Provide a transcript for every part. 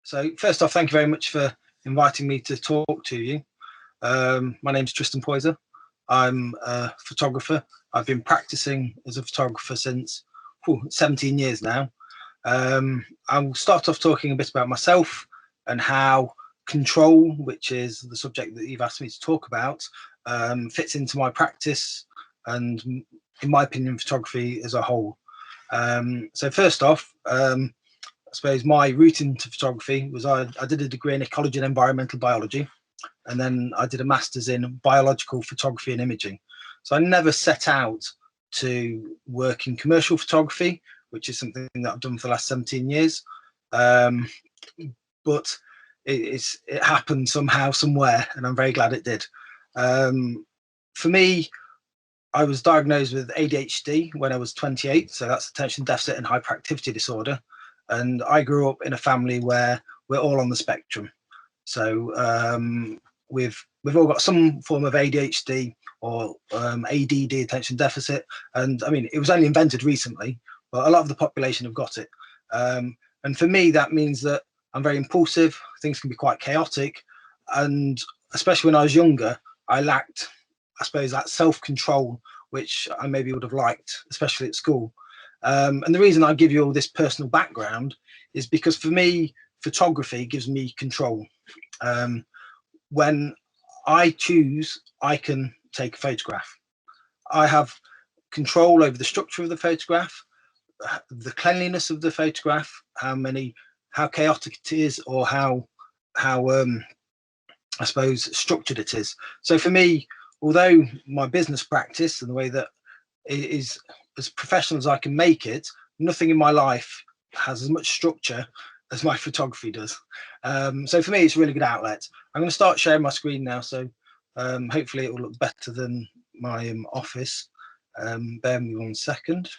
So first off, thank you very much for inviting me to talk to you. My name's Tristan Poyser. I'm a photographer. I've been practicing as a photographer since 17 years now. I'll start off talking a bit about myself and how control, which is the subject that you've asked me to talk about, fits into my practice and, in my opinion, photography as a whole. So first off, I suppose my route into photography was I did a degree in ecology and environmental biology, and then I did a master's in biological photography and imaging. So I never set out to work in commercial photography, which is something that I've done for the last 17 years. But it happened somehow, somewhere, and I'm very glad it did. For me, I was diagnosed with ADHD when I was 28, so that's attention deficit and hyperactivity disorder. And I grew up in a family where we're all on the spectrum. So we've all got some form of ADHD or ADD, attention deficit. And I mean, it was only invented recently, but a lot of the population have got it. And for me, that means that I'm very impulsive. Things can be quite chaotic. And especially when I was younger, I lacked, I suppose, that self-control, which I maybe would have liked, especially at school. And the reason I give you all this personal background is because for me, photography gives me control. When I choose, I can take a photograph. I have control over the structure of the photograph, the cleanliness of the photograph, how chaotic it is, or how I suppose structured it is. So for me, although my business practice and the way that it is as professional as I can make it, nothing in my life has as much structure as my photography does. So for me, it's a really good outlet. I'm going to start sharing my screen now, so hopefully it will look better than my office. Bear with me 1 second.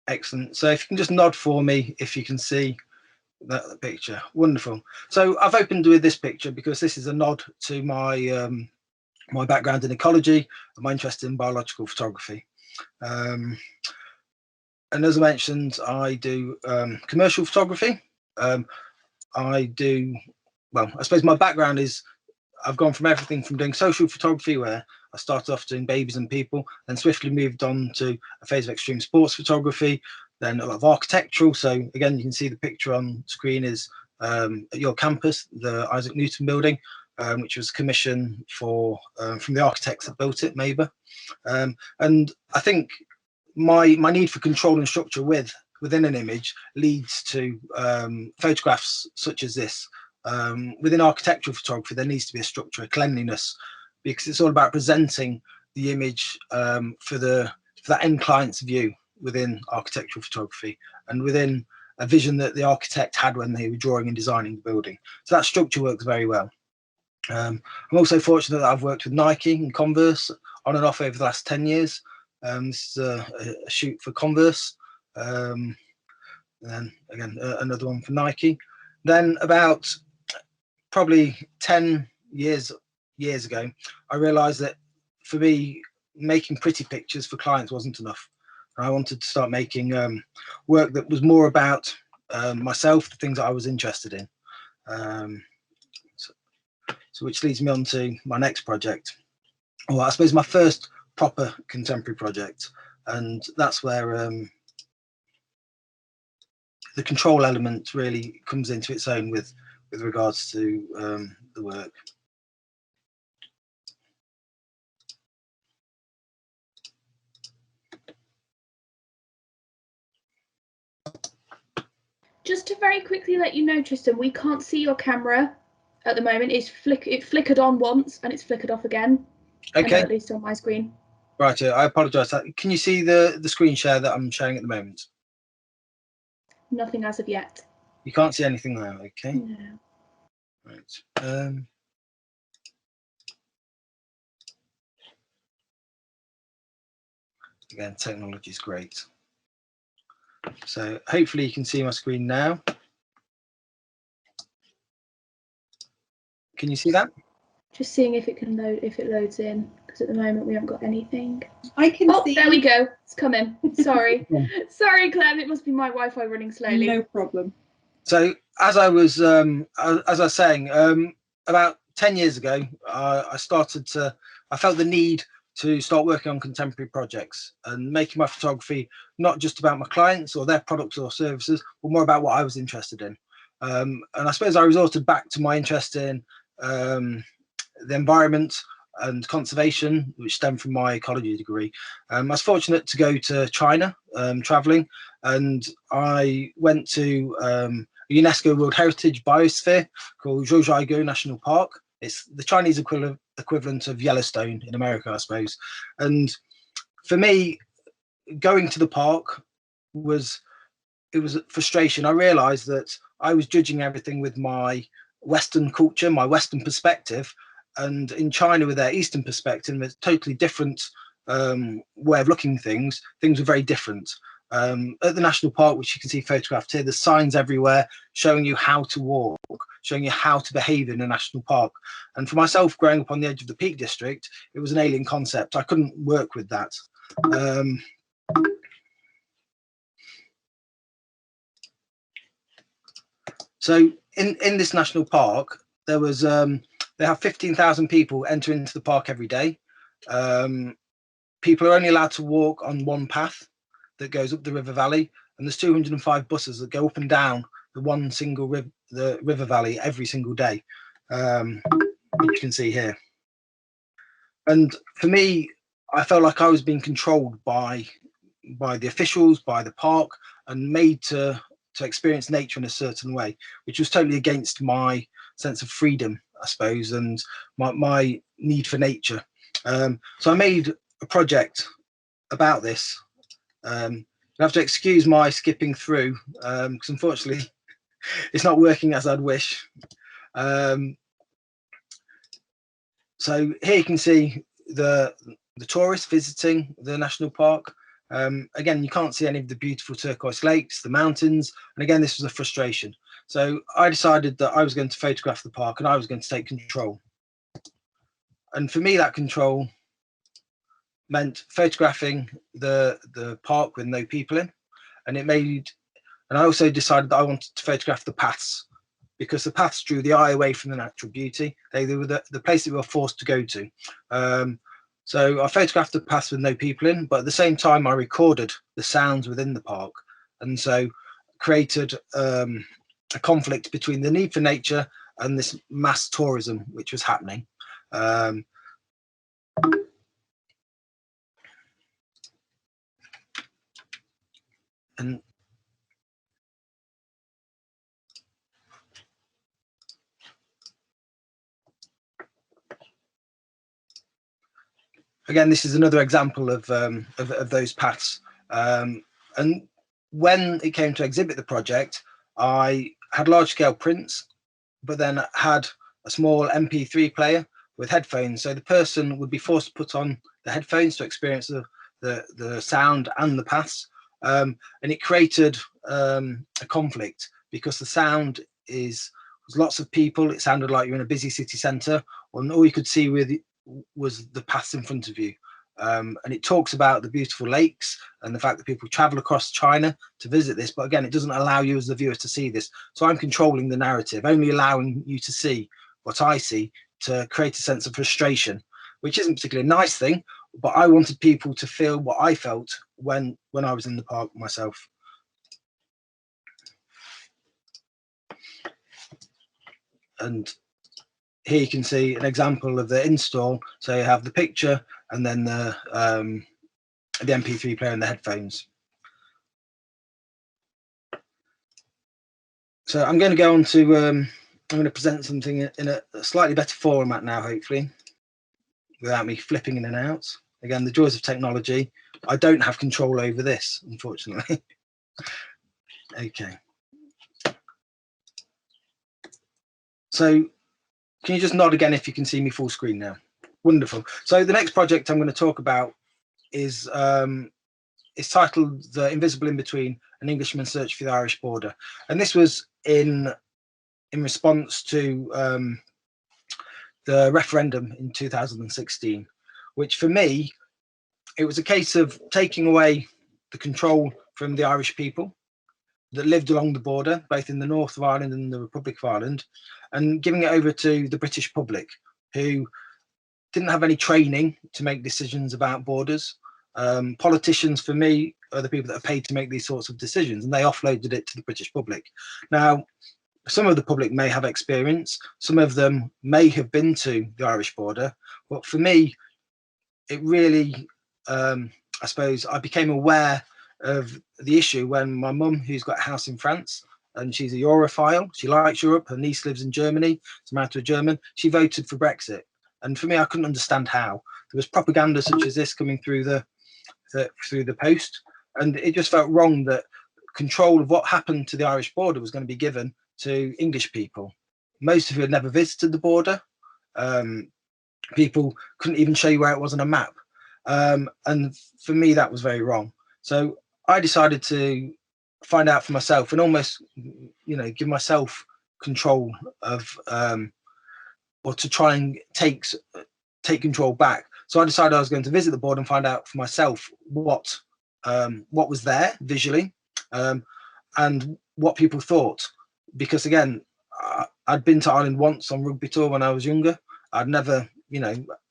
Excellent. So if you can just nod for me if you can see that picture. Wonderful. So I've opened with this picture because this is a nod to my my background in ecology and my interest in biological photography. And as I mentioned, I do commercial photography. I suppose my background is I've gone from everything from doing social photography, where I started off doing babies and people, then swiftly moved on to a phase of extreme sports photography, then a lot of architectural. So again, you can see the picture on screen is at your campus, the Isaac Newton building, which was commissioned for from the architects that built it, Maber. And I think my need for control and structure within an image leads to photographs such as this. Within architectural photography, there needs to be a structure, a cleanliness, because it's all about presenting the image for that end client's view within architectural photography and within a vision that the architect had when they were drawing and designing the building. So that structure works very well. I'm also fortunate that I've worked with Nike and Converse on and off over the last 10 years. This is a shoot for Converse, and then again another one for Nike. Then about probably 10 years ago, I realized that for me, making pretty pictures for clients wasn't enough. I wanted to start making work that was more about myself, the things that I was interested in. So which leads me on to my next project. Well, I suppose my first proper contemporary project, and that's where the control element really comes into its own with regards to the work. Just to very quickly let you know, Tristan, we can't see your camera at the moment. It flickered on once and it's flickered off again. Okay. At least on my screen. Right, I apologise. Can you see the screen share that I'm sharing at the moment? Nothing as of yet. You can't see anything now, okay? No. Right. Again, technology is great. So hopefully you can see my screen now. Can you see that? Just seeing if it can load, if it loads in, because at the moment we haven't got anything. I can Oh, see. there we go. It's coming. Sorry. Sorry, Clem. It must be my Wi-Fi running slowly. No problem. So as I was saying, about 10 years ago, I felt the need to start working on contemporary projects and making my photography not just about my clients or their products or services, but more about what I was interested in. And I suppose I resorted back to my interest in the environment and conservation, which stemmed from my ecology degree. I was fortunate to go to China traveling, and I went to a UNESCO World Heritage Biosphere called Zhoushaigou National Park. It's the Chinese equivalent of Yellowstone in America, I suppose. And for me, going to the park was a frustration. I realized that I was judging everything with my Western culture, my Western perspective, and in China with their Eastern perspective, a totally different way of looking at things were very different. At the national park, which you can see photographed here, there's signs everywhere showing you how to walk, showing you how to behave in a national park. And for myself, growing up on the edge of the Peak District, it was an alien concept. I couldn't work with that. So in this national park, there was they have 15,000 people enter into the park every day. People are only allowed to walk on one path that goes up the river valley, and there's 205 buses that go up and down the one single the river valley every single day, which you can see here. And for me, I felt like I was being controlled by the officials, by the park, and made to experience nature in a certain way, which was totally against my sense of freedom, I suppose, and my need for nature. So I made a project about this. You have to excuse my skipping through, because unfortunately it's not working as I'd wish. So here you can see the tourists visiting the national park. Again, you can't see any of the beautiful turquoise lakes, the mountains, and again, this was a frustration. So I decided that I was going to photograph the park and I was going to take control. And for me, that control meant photographing the park with no people in, and I also decided that I wanted to photograph the paths, because the paths drew the eye away from the natural beauty. They were the place that we were forced to go to. So I photographed the paths with no people in, but at the same time I recorded the sounds within the park, and so created a conflict between the need for nature and this mass tourism which was happening. And again, this is another example of those paths. And when it came to exhibit the project, I had large-scale prints, but then had a small MP3 player with headphones. So the person would be forced to put on the headphones to experience the sound and the paths. And it created a conflict, because the sound was lots of people. It sounded like you're in a busy city centre, and all you could see was the paths in front of you. And it talks about the beautiful lakes and the fact that people travel across China to visit this, but again, it doesn't allow you as the viewer to see this. So I'm controlling the narrative, only allowing you to see what I see, to create a sense of frustration, which isn't particularly a nice thing, but I wanted people to feel what I felt when I was in the park myself. And here you can see an example of the install. So you have the picture and then the MP3 player and the headphones. So I'm going to go on to I'm going to present something in a slightly better format now, hopefully, without me flipping in and out. Again, the joys of technology. I don't have control over this, unfortunately. Okay. So can you just nod again if you can see me full screen now? Wonderful. So the next project I'm going to talk about is it's titled The Invisible In-Between, An Englishman's Search for the Irish Border. And this was in response to the referendum in 2016, which for me, it was a case of taking away the control from the Irish people that lived along the border, both in the north of Ireland and the Republic of Ireland, and giving it over to the British public, who didn't have any training to make decisions about borders. Politicians, for me, are the people that are paid to make these sorts of decisions, and they offloaded it to the British public. Now, some of the public may have experience, some of them may have been to the Irish border, but for me, it really, I suppose, I became aware of the issue when my mum, who's got a house in France, and she's a Europhile, she likes Europe, her niece lives in Germany, it's married to a German, she voted for Brexit. And for me, I couldn't understand how. There was propaganda such as this coming through the post, and it just felt wrong that control of what happened to the Irish border was going to be given to English people, most of who had never visited the border. People couldn't even show you where it was on a map. And for me, that was very wrong. So I decided to find out for myself and almost, give myself control of, or to try and take control back. So I decided I was going to visit the border and find out for myself what was there visually, and what people thought. Because again, I'd been to Ireland once on rugby tour when I was younger. I'd never,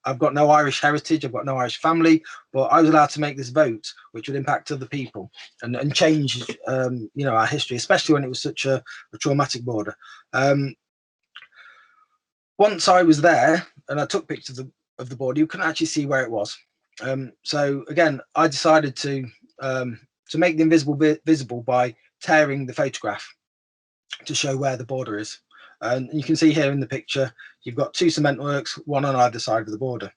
I've got no Irish heritage, I've got no Irish family, but I was allowed to make this vote, which would impact other people and change, our history, especially when it was such a traumatic border. Once I was there and I took pictures of the border, you couldn't actually see where it was. So again, I decided to make the invisible visible by tearing the photograph to show where the border is. And you can see here in the picture, you've got two cement works, one on either side of the border.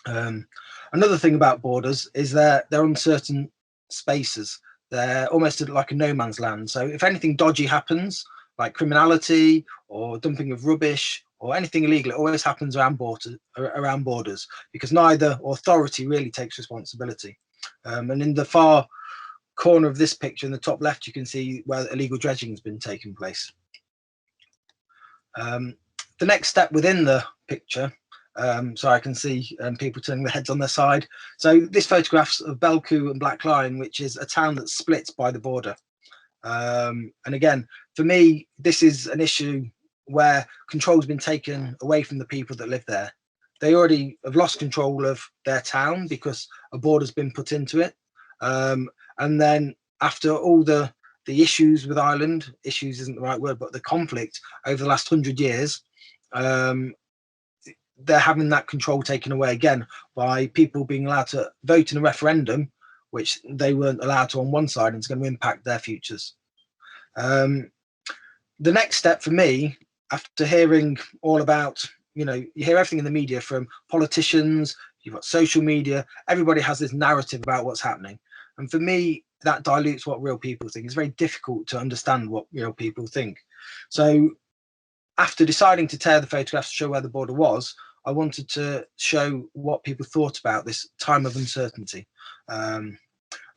Another thing about borders is they're uncertain spaces. They're almost like a no man's land. So if anything dodgy happens, like criminality or dumping of rubbish or anything illegal, it always happens around borders, because neither authority really takes responsibility. And in the far corner of this picture, in the top left, you can see where illegal dredging has been taking place. The next step within the picture, so I can see people turning their heads on their side. So this photographs of Belcoo and Black Lion, which is a town that's split by the border. And again, for me, this is an issue where control has been taken away from the people that live there. They already have lost control of their town because a border's been put into it. And then after all the issues with Ireland, issues isn't the right word, but the conflict over the last 100 years, they're having that control taken away again by people being allowed to vote in a referendum, which they weren't allowed to on one side, and it's going to impact their futures. The next step for me, after hearing all about, you hear everything in the media from politicians, you've got social media, everybody has this narrative about what's happening. And for me, that dilutes what real people think. It's very difficult to understand what real people think. So after deciding to tear the photographs to show where the border was, I wanted to show what people thought about this time of uncertainty. And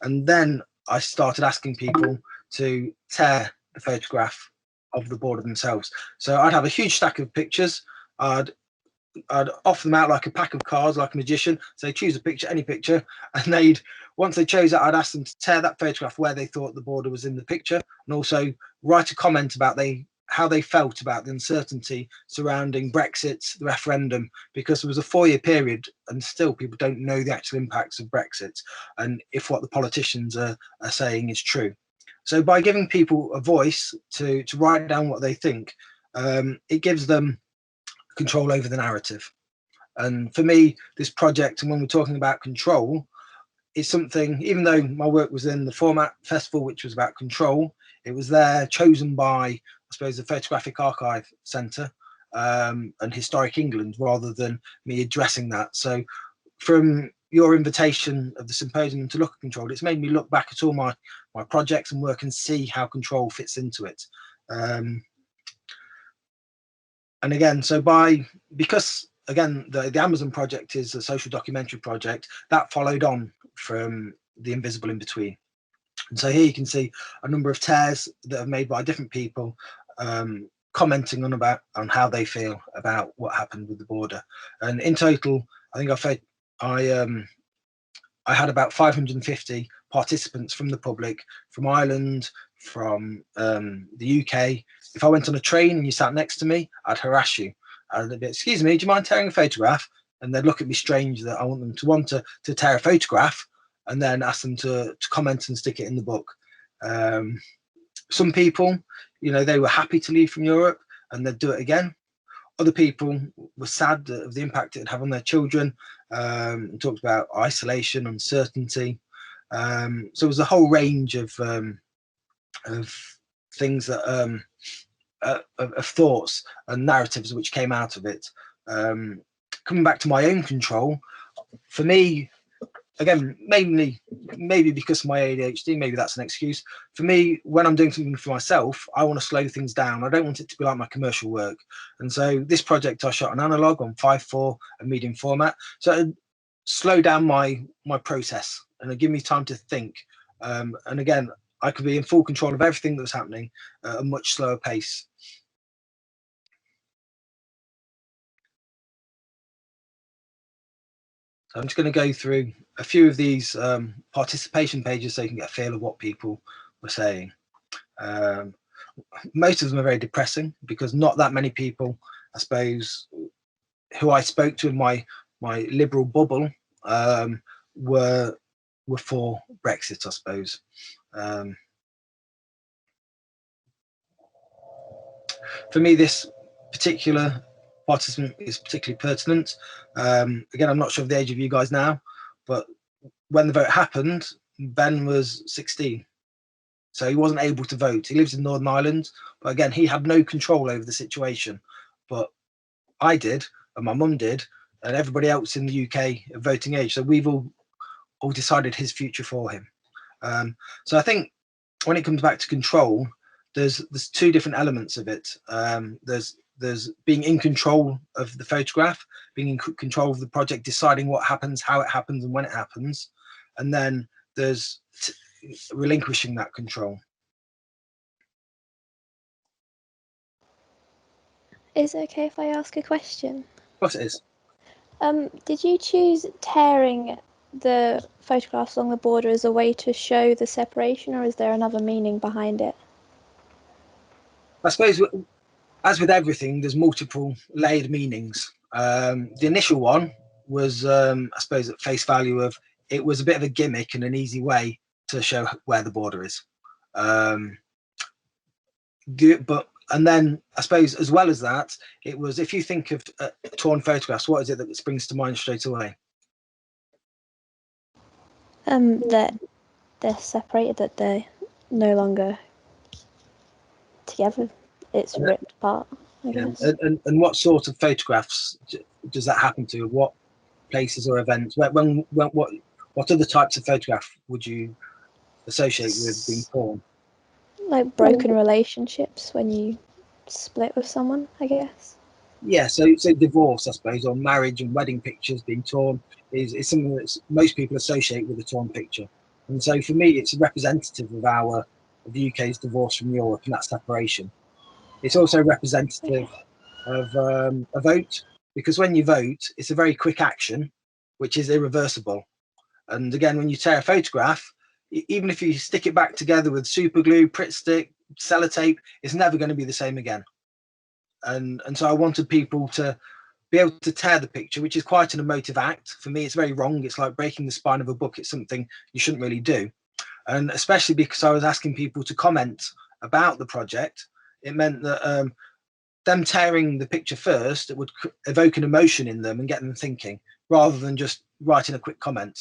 then I started asking people to tear the photograph of the border themselves. So I'd have a huge stack of pictures. I'd offer them out like a pack of cards, like a magician. So choose a picture, any picture, and once they chose it, I'd ask them to tear that photograph where they thought the border was in the picture, and also write a comment about how they felt about the uncertainty surrounding Brexit, the referendum, because there was a 4-year period and still people don't know the actual impacts of Brexit and if what the politicians are saying is true. So by giving people a voice to write down what they think, it gives them control over the narrative. And for me, this project, and when we're talking about control, is something, even though my work was in the Format Festival, which was about control, it was there chosen by, I suppose, the Photographic Archive Centre and Historic England, rather than me addressing that. So from your invitation of the symposium to look at control, it's made me look back at all my projects and work and see how control fits into it. And again, so because again, the Amazon project is a social documentary project that followed on from the Invisible in Between. And so here you can see a number of tears that are made by different people, commenting on how they feel about what happened with the border. And in total, I think I had about 550 participants from the public, from Ireland, from the UK. If I went on a train and you sat next to me, I'd harass you. I'd be, excuse me, do you mind tearing a photograph? And they'd look at me strange that I want them to tear a photograph, and then ask them to comment and stick it in the book. Some people, you know, they were happy to leave from Europe and they'd do it again. Other people were sad of the impact it would have on their children, talked about isolation, uncertainty. So it was a whole range of things that of thoughts and narratives which came out of it. Coming back to my own control, for me, again, maybe because of my ADHD, maybe that's an excuse. For me, when I'm doing something for myself, I want to slow things down. I don't want it to be like my commercial work. And so this project I shot on analog, on 5:4, a medium format. So it slow down my process and it give me time to think. And again, I could be in full control of everything that was happening at a much slower pace. So I'm just going to go through a few of these participation pages so you can get a feel of what people were saying. Most of them are very depressing because not that many people, I suppose, who I spoke to in my liberal bubble were for Brexit, I suppose. For me, this particular participant is particularly pertinent. Again, I'm not sure of the age of you guys now, but when the vote happened, Ben was 16. So he wasn't able to vote. He lives in Northern Ireland, but again, he had no control over the situation. But I did, and my mum did, and everybody else in the UK of voting age. So we've all decided his future for him. So I think when it comes back to control, there's two different elements of it. There's being in control of the photograph, being in control of the project, deciding what happens, how it happens, and when it happens, and then there's relinquishing that control. Is it okay if I ask a question? Of course it is. Did you choose tearing the photographs along the border as a way to show the separation, or is there another meaning behind it? I suppose, as with everything, there's multiple layered meanings. The initial one was, I suppose, at face value of it was a bit of a gimmick and an easy way to show where the border is. And then I suppose, as well as that, it was, if you think of torn photographs, what is it that springs to mind straight away? That they're separated, that they're no longer together. It's ripped apart, I guess. And what sort of photographs does that happen to? What places or events? What other types of photograph would you associate with being torn? Like broken relationships when you split with someone, I guess. Yeah, so divorce, I suppose, or marriage and wedding pictures being torn is something that most people associate with a torn picture. And so for me, it's representative of the UK's divorce from Europe and that separation. It's also representative of a vote, because when you vote, it's a very quick action, which is irreversible. And again, when you tear a photograph, even if you stick it back together with super glue, Pritt stick, sellotape, it's never going to be the same again. And so I wanted people to be able to tear the picture, which is quite an emotive act. For me, it's very wrong. It's like breaking the spine of a book. It's something you shouldn't really do. And especially because I was asking people to comment about the project, it meant that them tearing the picture first, it would evoke an emotion in them and get them thinking, rather than just writing a quick comment.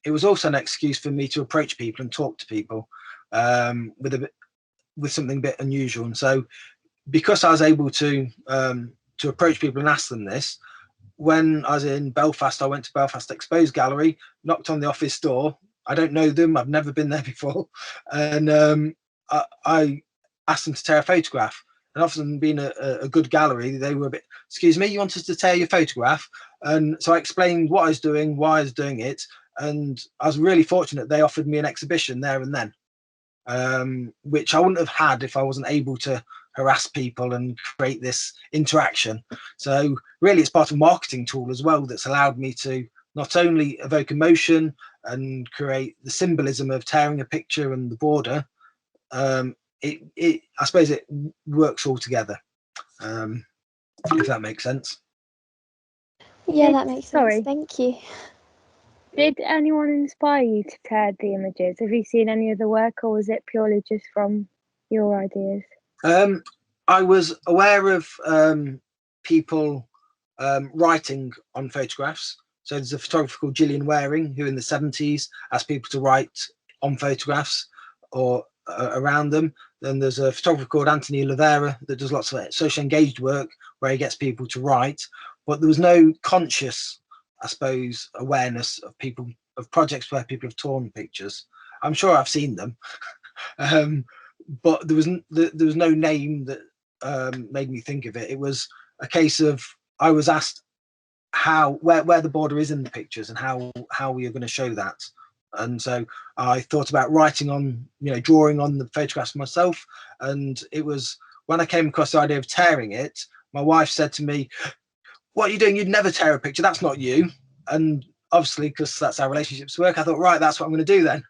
It was also an excuse for me to approach people and talk to people with something a bit unusual. And so, because I was able to approach people and ask them this, when I was in Belfast, I went to Belfast Exposed Gallery, knocked on the office door. I don't know them. I've never been there before, and I asked them to tear a photograph. And often, being a good gallery, they were a bit, excuse me, you want us to tear your photograph? And so I explained what I was doing, why I was doing it, and I was really fortunate they offered me an exhibition there and then, which I wouldn't have had if I wasn't able to harass people and create this interaction. So really it's part of a marketing tool as well that's allowed me to not only evoke emotion and create the symbolism of tearing a picture and the border. I suppose it works all together, if that makes sense. Yeah, that makes sense. Sorry. Thank you. Did anyone inspire you to tear the images? Have you seen any of the work, or was it purely just from your ideas? I was aware of people writing on photographs. So there's a photographer called Gillian Waring who in the 70s asked people to write on photographs or around them. Then there's a photographer called Anthony Oliveira that does lots of social engaged work where he gets people to write, but there was no conscious, I suppose, awareness of people, of projects where people have torn pictures. I'm sure I've seen them, but there was no name that made me think of it. It was a case of I was asked where the border is in the pictures and how we are going to show that. And so I thought about writing on, drawing on the photographs myself. And it was when I came across the idea of tearing it, my wife said to me, "What are you doing? You'd never tear a picture. That's not you." And obviously, because that's how relationships work, I thought, right, that's what I'm going to do then.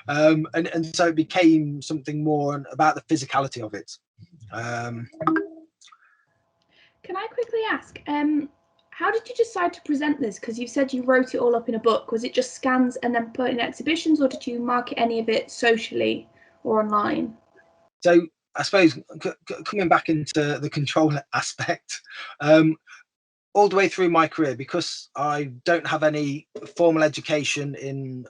And so it became something more about the physicality of it. Can I quickly ask, how did you decide to present this? Because you said you wrote it all up in a book. Was it just scans and then put in exhibitions, or did you market any of it socially or online? So I suppose coming back into the control aspect, all the way through my career, because I don't have any formal education in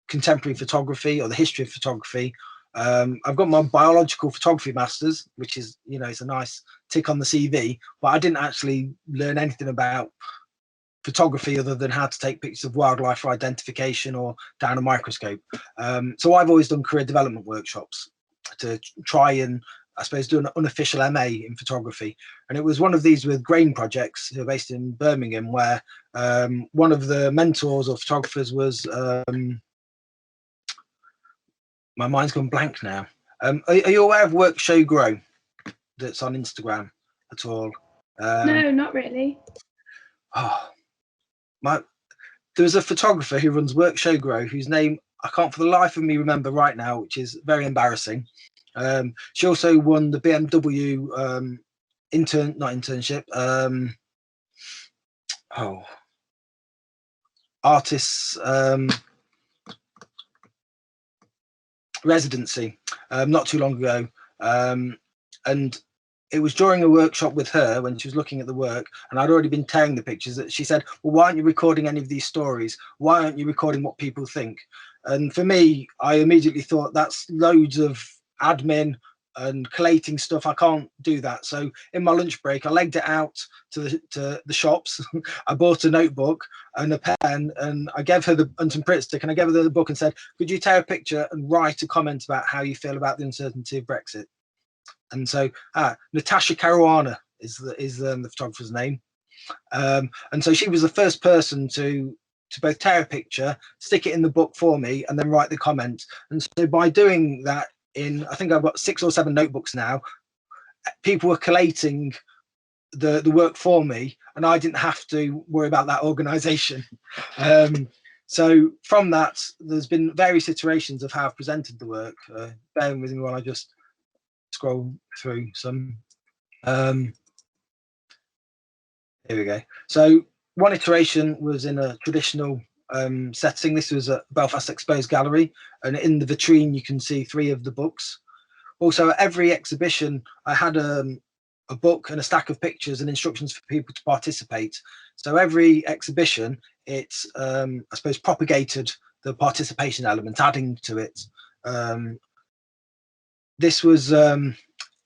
contemporary photography or the history of photography. I've got my biological photography masters, which is, it's a nice tick on the CV, but I didn't actually learn anything about photography other than how to take pictures of wildlife for identification or down a microscope. So I've always done career development workshops to try and, I suppose, do an unofficial MA in photography. And it was one of these with Grain Projects, who are based in Birmingham, where one of the mentors or photographers was my mind's gone blank now. Are you aware of Work Show Grow that's on Instagram at all? No, not really. There was a photographer who runs Work Show Grow, whose name I can't for the life of me remember right now, which is very embarrassing. She also won the BMW artists residency not too long ago, and it was during a workshop with her when she was looking at the work, and I'd already been tearing the pictures, that she said, "Well, why aren't you recording any of these stories? Why aren't you recording what people think?" And for me, I immediately thought, that's loads of admin and collating stuff. I can't do that. So in my lunch break, I legged it out to the shops. I bought a notebook and a pen, and I gave her and some Pritt stick, and I gave her the book and said, "Could you tear a picture and write a comment about how you feel about the uncertainty of Brexit?" And so Natasha Caruana is the photographer's name. And so she was the first person to both tear a picture, stick it in the book for me, and then write the comment. And so by doing that, I think I've got 6 or 7 notebooks now, people were collating the work for me, and I didn't have to worry about that organization. So from that, there's been various iterations of how I've presented the work. Bear with me while I just scroll through some. Here we go. So one iteration was in a traditional setting. This was at Belfast Exposed Gallery, and in the vitrine you can see 3 of the books. Also, at every exhibition I had a book and a stack of pictures and instructions for people to participate. So every exhibition, it's I suppose propagated the participation element, adding to it. This was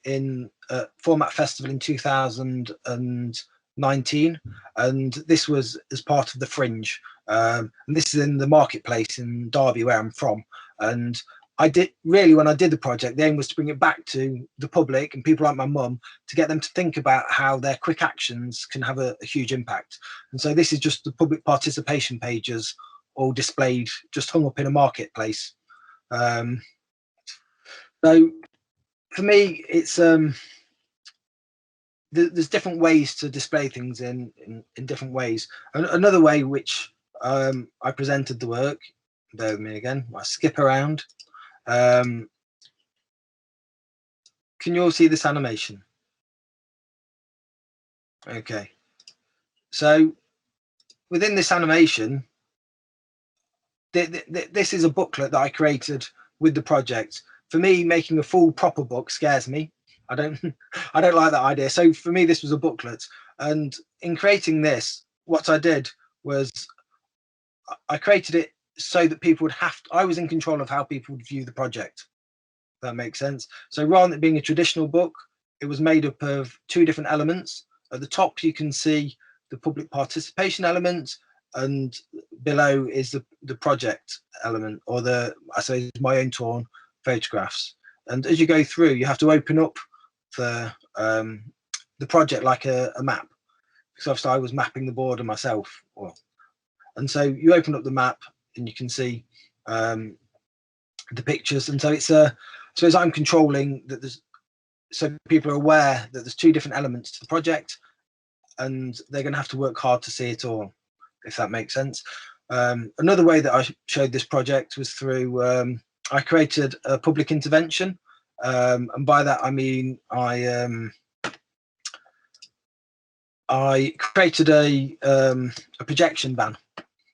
in a Format Festival in 2019, and this was as part of the Fringe. And this is in the marketplace in Derby, where I'm from. And I did really, when I did the project, the aim was to bring it back to the public and people like my mum, to get them to think about how their quick actions can have a huge impact. And so this is just the public participation pages, all displayed, just hung up in a marketplace. So for me, it's there's different ways to display things in different ways. Another way which I presented the work, bear with me again, I skip around. Can you all see this animation? Okay, so within this animation, this is a booklet that I created with the project. For me, making a full proper book scares me. I don't like that idea. So for me, this was a booklet, and in creating this, what I did was I created it so that people would have to, I was in control of how people would view the project. If that makes sense. So rather than it being a traditional book, it was made up of two different elements. At the top, you can see the public participation element, and below is the project element, or I say my own torn photographs. And as you go through, you have to open up the project like a map, because obviously I was mapping the border myself. And so you open up the map and you can see the pictures. And so it's so as I'm controlling that, so people are aware that there's two different elements to the project, and they're going to have to work hard to see it all, if that makes sense. Another way that I showed this project was through I created a public intervention, and by that I mean I created a projection van.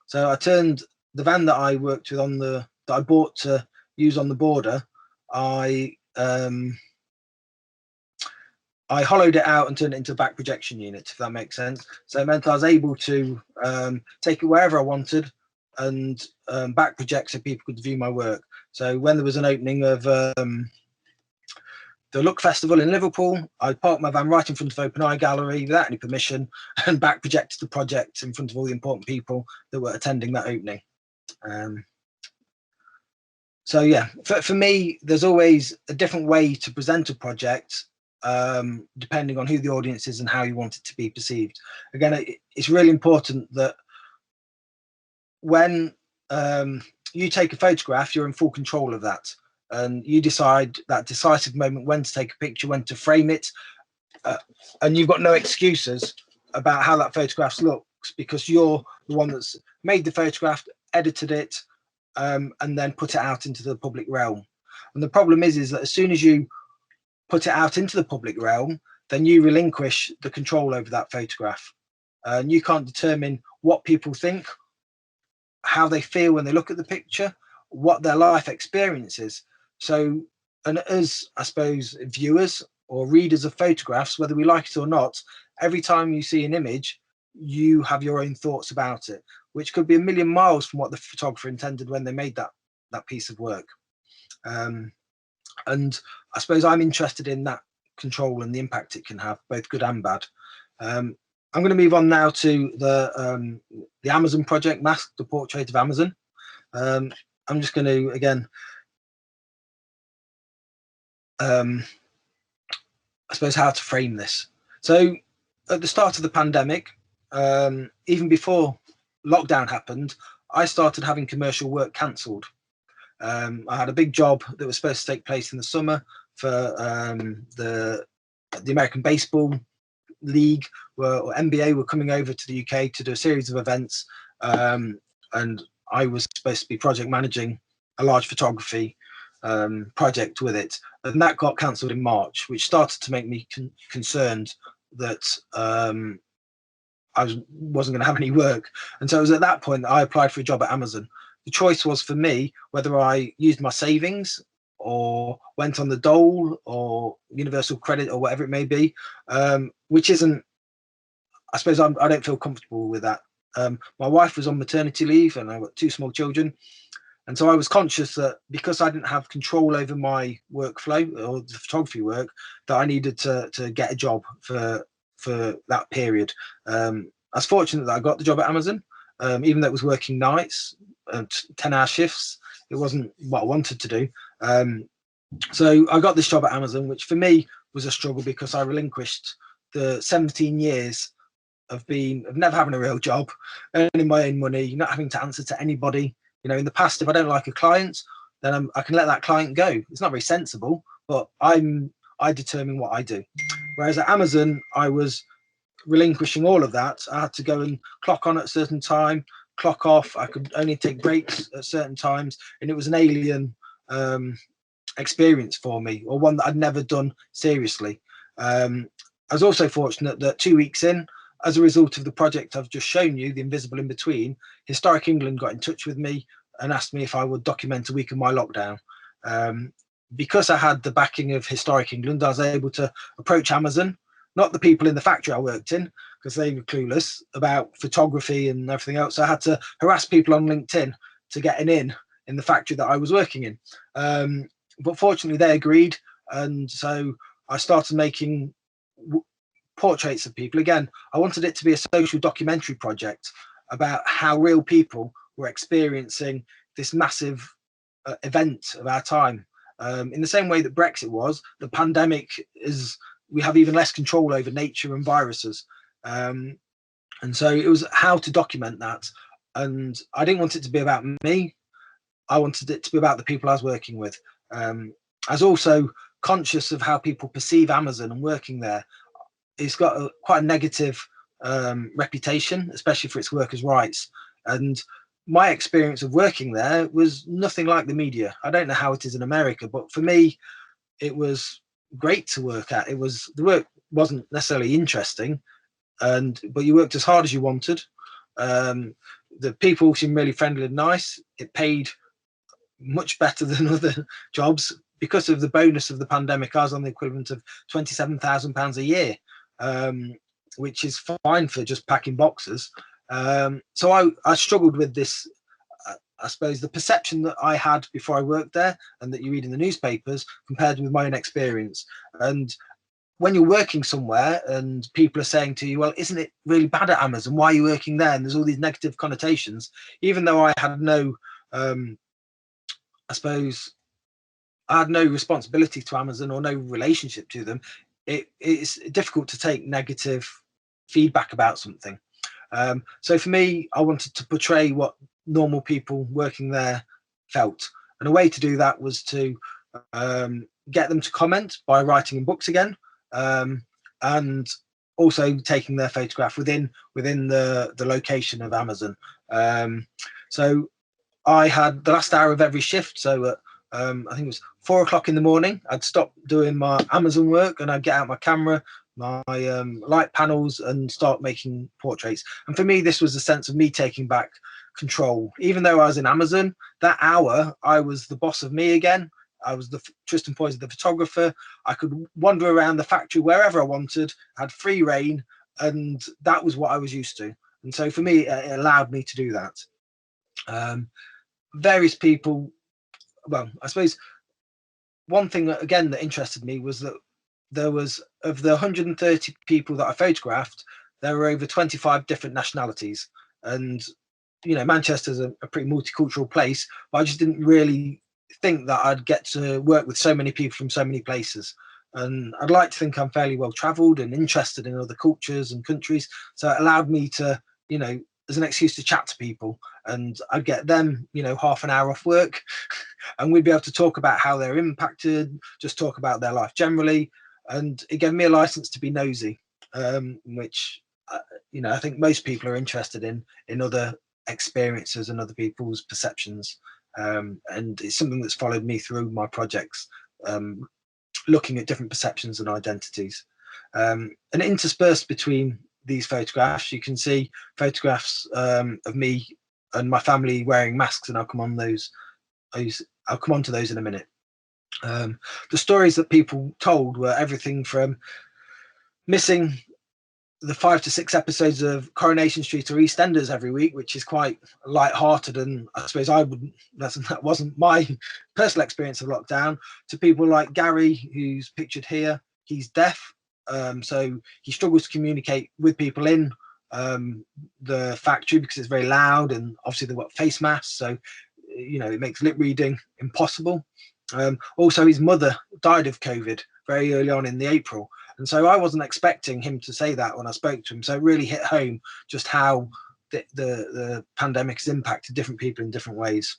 So I turned the van that I worked with that I bought to use on the border. I hollowed it out and turned it into a back projection unit, if that makes sense. So it meant I was able to take it wherever I wanted and back project so people could view my work. So when there was an opening of the Look Festival in Liverpool, I parked my van right in front of Open Eye Gallery without any permission and back projected the project in front of all the important people that were attending that opening. So yeah, for me, there's always a different way to present a project, depending on who the audience is and how you want it to be perceived. Again, it's really important that when you take a photograph, you're in full control of that, and you decide that decisive moment when to take a picture, when to frame it, and you've got no excuses about how that photograph looks, because you're the one that's made the photograph, edited it, and then put it out into the public realm. And the problem is that as soon as you put it out into the public realm, then you relinquish the control over that photograph, and you can't determine what people think, how they feel when they look at the picture, what their life experience is. So, and as I suppose viewers or readers of photographs, whether we like it or not, every time you see an image, you have your own thoughts about it, which could be a million miles from what the photographer intended when they made that piece of work. And I suppose I'm interested in that control and the impact it can have, both good and bad. I'm going to move on now to the Amazon project, Mask, the Portrait of Amazon. I'm just going to, again, I suppose how to frame this. So at the start of the pandemic, even before lockdown happened, I started having commercial work cancelled. I had a big job that was supposed to take place in the summer for the American Baseball League, or NBA, were coming over to the UK to do a series of events, and I was supposed to be project managing a large photography project with it, and that got cancelled in March, which started to make me concerned that I wasn't going to have any work. And so it was at that point that I applied for a job at Amazon. The choice was for me whether I used my savings or went on the dole or universal credit or whatever it may be, which isn't, I suppose I don't feel comfortable with that. My wife was on maternity leave and I've got two small children. And so I was conscious that because I didn't have control over my workflow or the photography work, that I needed to get a job for that period. I was fortunate that I got the job at Amazon, even though it was working nights, 10-hour shifts. It wasn't what I wanted to do. So I got this job at Amazon, which for me was a struggle because I relinquished the 17 years of never having a real job, earning my own money, not having to answer to anybody. You know, in the past, if I don't like a client, then I can let that client go. It's not very sensible, but I determine what I do. Whereas at Amazon, I was relinquishing all of that. I had to go and clock on at a certain time, clock off. I could only take breaks at certain times, and it was an alien experience for me, or one that I'd never done seriously. I was also fortunate that 2 weeks in, as a result of the project I've just shown you, The Invisible In Between, Historic England got in touch with me and asked me if I would document a week of my lockdown. Because I had the backing of Historic England, I was able to approach Amazon, not the people in the factory I worked in, because they were clueless about photography and everything else. So I had to harass people on LinkedIn to get in the factory that I was working in. But fortunately, they agreed. And so I started making portraits of people. Again, I wanted it to be a social documentary project about how real people were experiencing this massive event of our time. In the same way that Brexit was, the pandemic is, we have even less control over nature and viruses. And so it was how to document that. And I didn't want it to be about me. I wanted it to be about the people I was working with. I was also conscious of how people perceive Amazon and working there. It's got quite a negative reputation, especially for its workers' rights. And my experience of working there was nothing like the media. I don't know how it is in America, but for me, it was great to work at. It was, the work wasn't necessarily interesting, but you worked as hard as you wanted. The people seemed really friendly and nice. It paid much better than other jobs. Because of the bonus of the pandemic, I was on the equivalent of £27,000 a year, which is fine for just packing boxes. So I struggled with this, I suppose, the perception that I had before I worked there and that you read in the newspapers compared with my own experience. And when you're working somewhere and people are saying to you, well, isn't it really bad at Amazon? Why are you working there? And there's all these negative connotations, even though I had no, I suppose, I had no responsibility to Amazon or no relationship to them. It's difficult to take negative feedback about something. So for me, I wanted to portray what normal people working there felt. And a way to do that was to get them to comment by writing in books again, and also taking their photograph within the location of Amazon. So I had the last hour of every shift. So I think it was 4 o'clock in the morning, I'd stop doing my Amazon work and I'd get out my camera, my light panels, and start making portraits. And for me, this was a sense of me taking back control. Even though I was in Amazon, that hour I was the boss of me again. I was the Tristan Poyser, the photographer. I could wander around the factory wherever I wanted, had free reign, and that was what I was used to. And so for me, it allowed me to do that. Various people, well, I suppose one thing that, again, that interested me was that there was, of the 130 people that I photographed, there were over 25 different nationalities. And, you know, Manchester's a pretty multicultural place, but I just didn't really think that I'd get to work with so many people from so many places. And I'd like to think I'm fairly well traveled and interested in other cultures and countries. So it allowed me to, you know, as an excuse to chat to people, and I'd get them, you know, half an hour off work and we'd be able to talk about how they're impacted, just talk about their life generally. And it gave me a license to be nosy, which, you know, I think most people are interested in other experiences and other people's perceptions. And it's something that's followed me through my projects, looking at different perceptions and identities. And interspersed between these photographs, you can see photographs of me and my family wearing masks, and I'll come on to those in a minute. The stories that people told were everything from missing the 5 to 6 episodes of Coronation Street or EastEnders every week, which is quite light-hearted, and I suppose that wasn't my personal experience of lockdown, to people like Gary, who's pictured here. He's deaf, so he struggles to communicate with people in the factory because it's very loud, and obviously they've got face masks, so you know it makes lip reading impossible. Also, his mother died of COVID very early on in the April, and so I wasn't expecting him to say that when I spoke to him. So it really hit home just how the pandemic has impacted different people in different ways.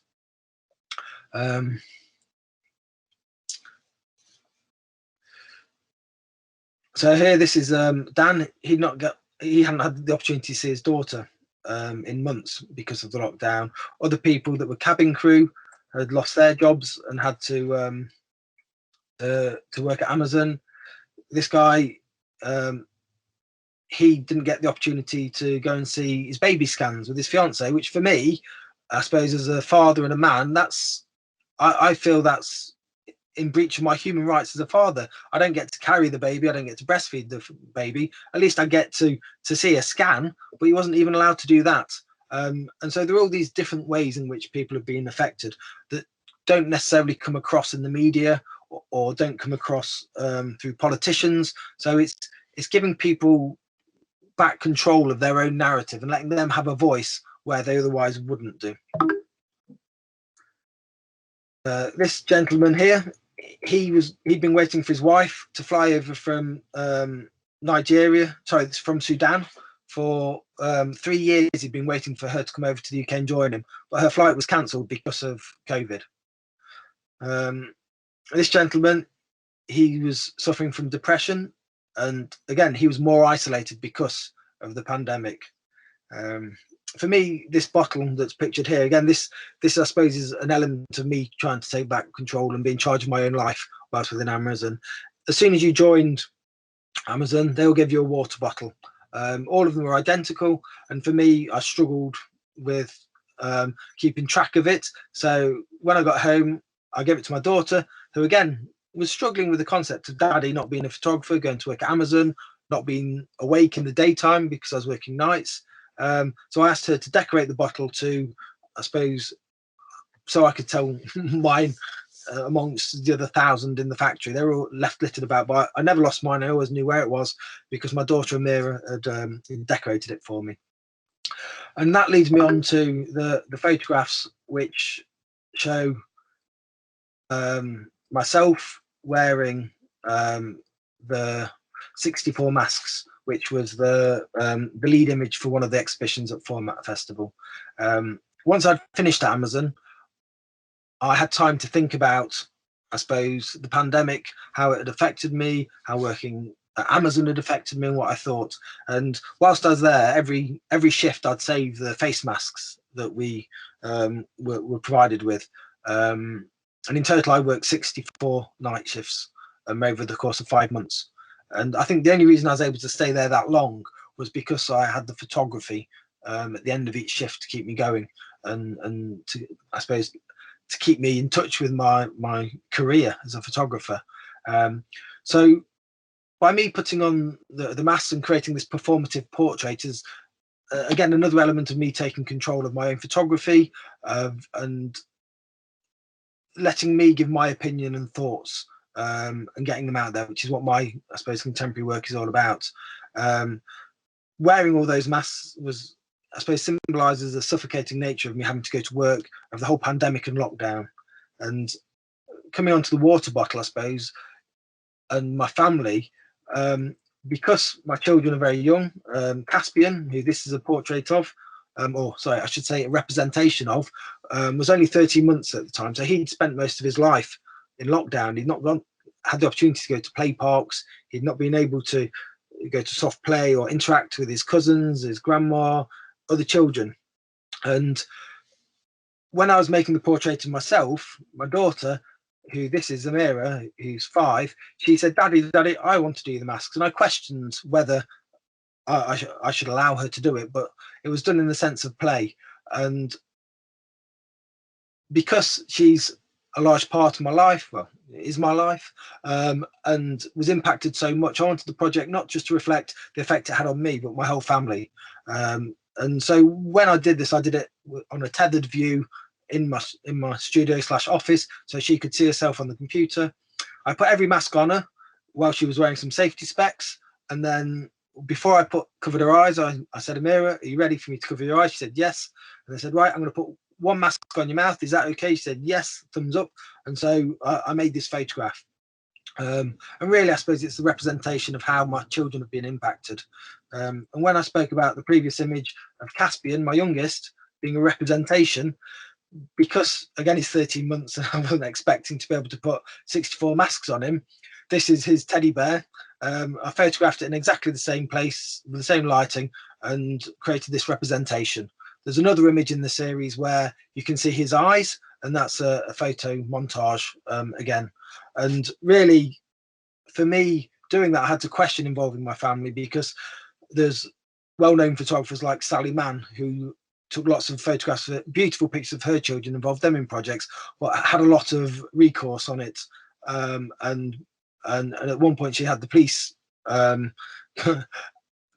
So here, this is Dan. He hadn't had the opportunity to see his daughter in months because of the lockdown. Other people that were cabin crew had lost their jobs and had to work at Amazon. This guy, he didn't get the opportunity to go and see his baby scans with his fiance, which for me, I suppose, as a father and a man, I feel that's in breach of my human rights as a father. I don't get to carry the baby, I don't get to breastfeed the baby. At least I get to see a scan, but he wasn't even allowed to do that. And so there are all these different ways in which people have been affected that don't necessarily come across in the media or don't come across through politicians. So it's giving people back control of their own narrative and letting them have a voice where they otherwise wouldn't do. This gentleman here, he'd been waiting for his wife to fly over from from Sudan for 3 years. He'd been waiting for her to come over to the UK and join him, but her flight was cancelled because of COVID. This gentleman, he was suffering from depression, and again, he was more isolated because of the pandemic. For me, this bottle that's pictured here, again, this I suppose is an element of me trying to take back control and be in charge of my own life whilst within Amazon. As soon as you joined Amazon, they'll give you a water bottle. All of them are identical, and for me, I struggled with keeping track of it. So when I got home, I gave it to my daughter, who again was struggling with the concept of daddy not being a photographer, going to work at Amazon, not being awake in the daytime because I was working nights. So I asked her to decorate the bottle to, I suppose, so I could tell mine amongst the other 1,000 in the factory. They were all left littered about, but I never lost mine. I always knew where it was because my daughter Amira had decorated it for me. And that leads me on to the photographs which show myself wearing the 64 masks, which was the lead image for one of the exhibitions at Format Festival. Once I'd finished at Amazon, I had time to think about, I suppose, the pandemic, how it had affected me, how working at Amazon had affected me, and what I thought. And whilst I was there, every shift I'd save the face masks that we were provided with. And in total, I worked 64 night shifts over the course of 5 months. And I think the only reason I was able to stay there that long was because I had the photography at the end of each shift to keep me going and to, I suppose, to keep me in touch with my career as a photographer. So by me putting on the masks and creating this performative portrait is, again, another element of me taking control of my own photography and letting me give my opinion and thoughts and getting them out there, which is what my, I suppose, contemporary work is all about. Wearing all those masks was, I suppose, symbolises the suffocating nature of me having to go to work, of the whole pandemic and lockdown. And coming onto the water bottle, I suppose, and my family, because my children are very young, Caspian, who this is a portrait of, or sorry, I should say a representation of, was only 13 months at the time. So he'd spent most of his life in lockdown. He'd not had the opportunity to go to play parks. He'd not been able to go to soft play or interact with his cousins, his grandma, other children. And when I was making the portrait of myself, my daughter, who this is Amira, who's 5, she said, Daddy, I want to do the masks. And I questioned whether I should allow her to do it, but it was done in the sense of play. And because she's a large part of my life, well, it is my life, and was impacted so much, I wanted the project not just to reflect the effect it had on me, but my whole family. And so when I did this, I did it on a tethered view in my studio / office, so she could see herself on the computer. I put every mask on her while she was wearing some safety specs, and then before I covered her eyes, I said, Amira, are you ready for me to cover your eyes? She said yes. And I said, right, I'm going to put one mask on your mouth. Is that okay? She said yes, thumbs up. And so I made this photograph. And really, I suppose it's the representation of how my children have been impacted. And when I spoke about the previous image of Caspian, my youngest, being a representation, because again he's 13 months and I wasn't expecting to be able to put 64 masks on him, this is his teddy bear, I photographed it in exactly the same place with the same lighting and created this representation. There's another image in the series where you can see his eyes, and that's a photo montage again. And really, for me, doing that, I had to question involving my family, because there's well-known photographers like Sally Mann, who took lots of photographs, beautiful pictures of her children, involved them in projects, but had a lot of recourse on it. And at one point she had the police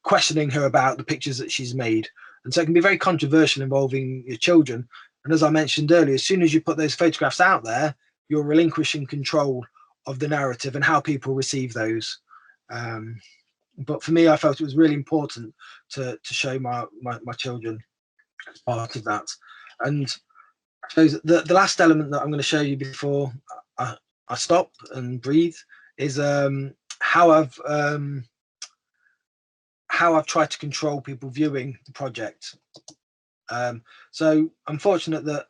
questioning her about the pictures that she's made. And so it can be very controversial involving your children. And as I mentioned earlier, as soon as you put those photographs out there, you're relinquishing control of the narrative and how people receive those. But for me, I felt it was really important to show my children as part of that. And I suppose the last element that I'm going to show you before I stop and breathe is how I've tried to control people viewing the project. So I'm fortunate that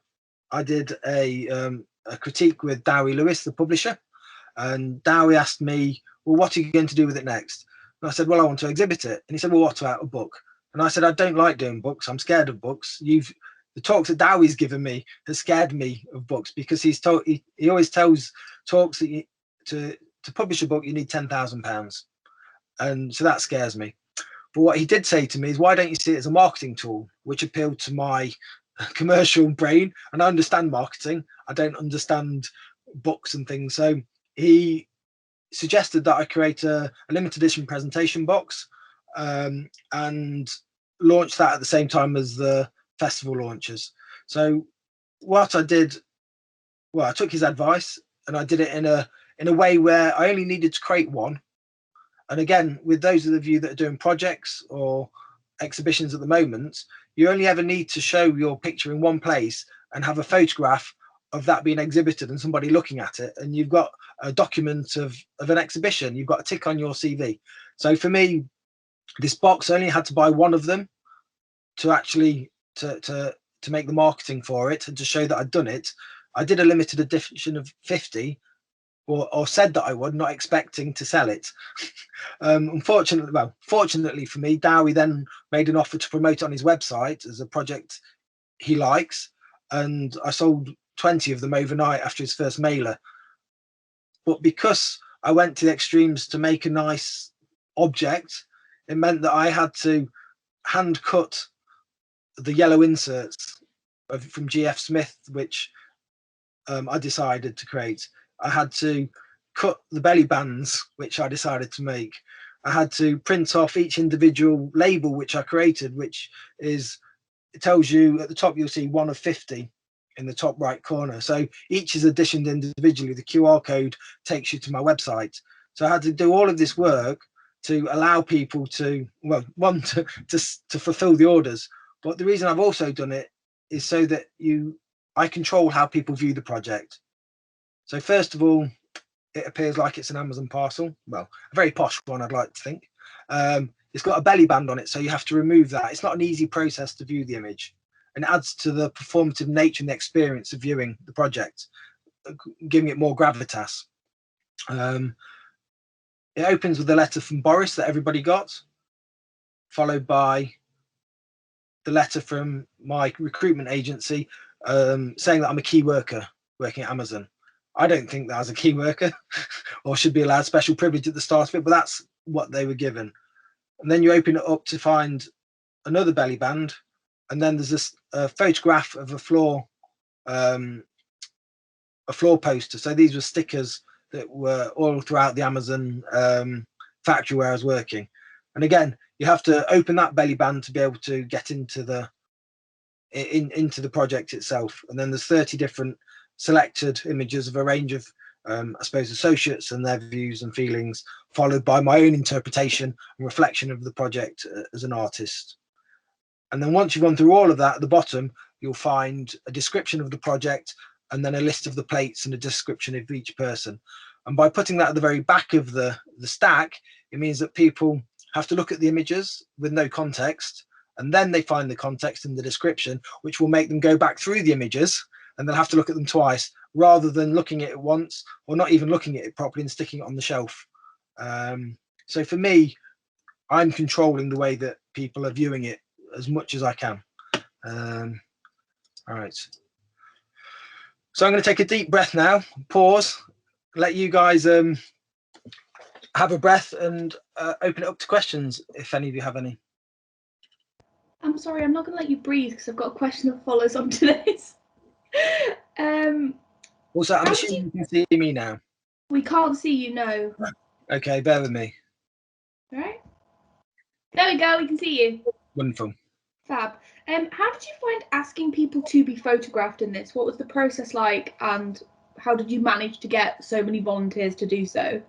I did a critique with Dowie Lewis, the publisher, and Dowie asked me, well, what are you going to do with it next? And I said, well, I want to exhibit it. And he said, well, what about a book? And I said, I don't like doing books. I'm scared of books. The talks that Dowie's given me has scared me of books, because he always tells talks that to publish a book, you need £10,000. And so that scares me. But what he did say to me is, why don't you see it as a marketing tool, which appealed to my commercial brain. And I understand marketing. I don't understand books and things. So he suggested that I create a limited edition presentation box and launch that at the same time as the festival launches. So what I did, well, I took his advice and I did it in a way where I only needed to create one. And again, with those of you that are doing projects or exhibitions at the moment, you only ever need to show your picture in one place and have a photograph of that being exhibited and somebody looking at it, and you've got a document of an exhibition. You've got a tick on your CV. So for me, this box, I only had to buy one of them to actually to make the marketing for it and to show that I'd done it. I did a limited edition of 50, or said that I would, not expecting to sell it. Fortunately for me, Dowie then made an offer to promote it on his website as a project he likes, and I sold 20 of them overnight after his first mailer. But because I went to the extremes to make a nice object, it meant that I had to hand cut the yellow inserts from GF Smith, which I decided to create. I had to cut the belly bands, which I decided to make. I had to print off each individual label, which I created, which is, it tells you at the top, you'll see 1 of 50 in the top right corner. So each is editioned individually. The QR code takes you to my website. So I had to do all of this work to allow people to, well, one, to fulfill the orders. But the reason I've also done it is so that I control how people view the project. So first of all, it appears like it's an Amazon parcel. Well, a very posh one, I'd like to think. It's got a belly band on it, so you have to remove that. It's not an easy process to view the image, and it adds to the performative nature and the experience of viewing the project, giving it more gravitas. It opens with a letter from Boris that everybody got, followed by the letter from my recruitment agency saying that I'm a key worker working at Amazon. I don't think that I was a key worker or should be allowed special privilege at the start of it, but that's what they were given. And then you open it up to find another belly band, and then there's this photograph of a floor poster. So these were stickers that were all throughout the Amazon factory where I was working. And again, you have to open that belly band to be able to get into the project itself. And then there's 30 different selected images of a range of I suppose associates and their views and feelings, followed by my own interpretation and reflection of the project as an artist. And then once you've gone through all of that, at the bottom you'll find a description of the project and then a list of the plates and a description of each person. And by putting that at the very back of the stack, it means that people have to look at the images with no context, and then they find the context in the description, which will make them go back through the images, and they'll have to look at them twice rather than looking at it once, or not even looking at it properly and sticking it on the shelf. So for me, I'm controlling the way that people are viewing it as much as I can. All right. So I'm going to take a deep breath now, pause, let you guys have a breath and open it up to questions if any of you have any. I'm sorry, I'm not going to let you breathe because I've got a question that follows on to this. Also, I'm assuming you can see me now. We can't see you, no. Okay, bear with me. All right. There we go, we can see you. Wonderful. Fab. How did you find asking people to be photographed in this? What was the process like, and how did you manage to get so many volunteers to do so?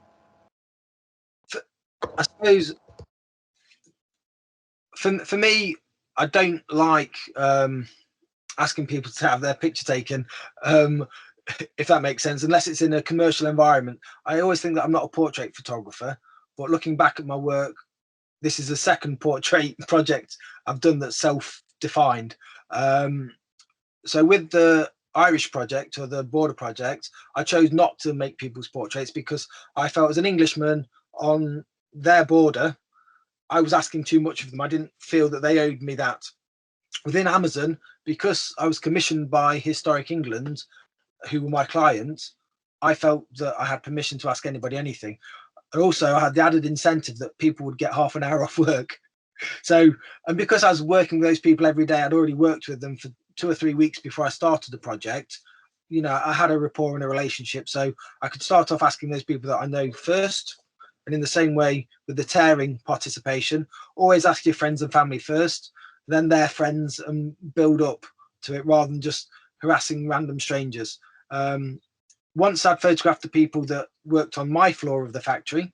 I suppose for me, I don't like asking people to have their picture taken, if that makes sense, unless it's in a commercial environment. I always think that I'm not a portrait photographer, but looking back at my work, this is the second portrait project I've done that's self-defined. So with the Irish project or the border project, I chose not to make people's portraits because I felt as an Englishman on their border, I was asking too much of them. I didn't feel that they owed me that. Within Amazon, because I was commissioned by Historic England, who were my clients, I felt that I had permission to ask anybody anything. And also I had the added incentive that people would get half an hour off work. So, and because I was working with those people every day, I'd already worked with them for 2 or 3 weeks before I started the project. You know, I had a rapport and a relationship, so I could start off asking those people that I know first. And in the same way with the tearing participation, always ask your friends and family first, then their friends, and build up to it rather than just harassing random strangers. Once I'd photographed the people that worked on my floor of the factory,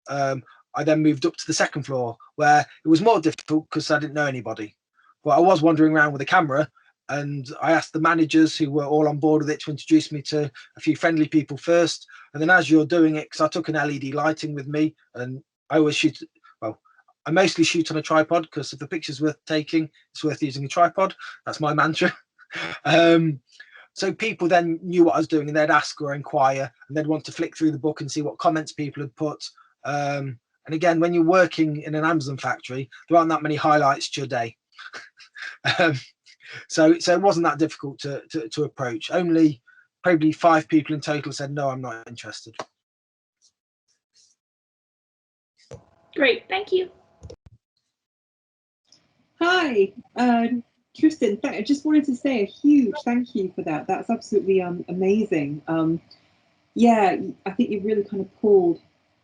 I then moved up to the second floor where it was more difficult because I didn't know anybody. But I was wandering around with a camera, and I asked the managers who were all on board with it to introduce me to a few friendly people first. And then as you're doing it, because I took an LED lighting with me, and I always shoot, well, I mostly shoot on a tripod because if the picture's worth taking, it's worth using a tripod. That's my mantra. So people then knew what I was doing, and they'd ask or inquire, and they'd want to flick through the book and see what comments people had put. And again, when you're working in an Amazon factory, there aren't that many highlights to your day. So it wasn't that difficult to approach. Only probably 5 people in total said, no, I'm not interested. Great, thank you. Hi, Tristan. I just wanted to say a huge thank you for that. That's absolutely amazing. Yeah, I think you've really kind of pulled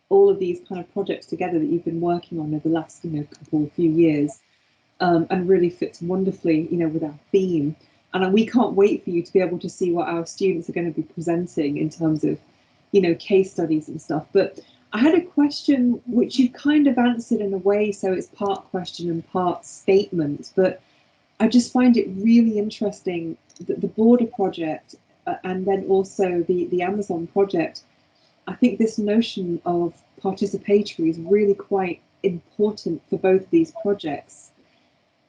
all of these kind of projects together that you've been working on over the last, few years, and really fits wonderfully, with our theme. And we can't wait for you to be able to see what our students are going to be presenting in terms of, case studies and stuff. But I had a question which you've kind of answered in a way, so it's part question and part statement, but I just find it really interesting that the border project and then also the Amazon project, I think this notion of participatory is really quite important for both of these projects.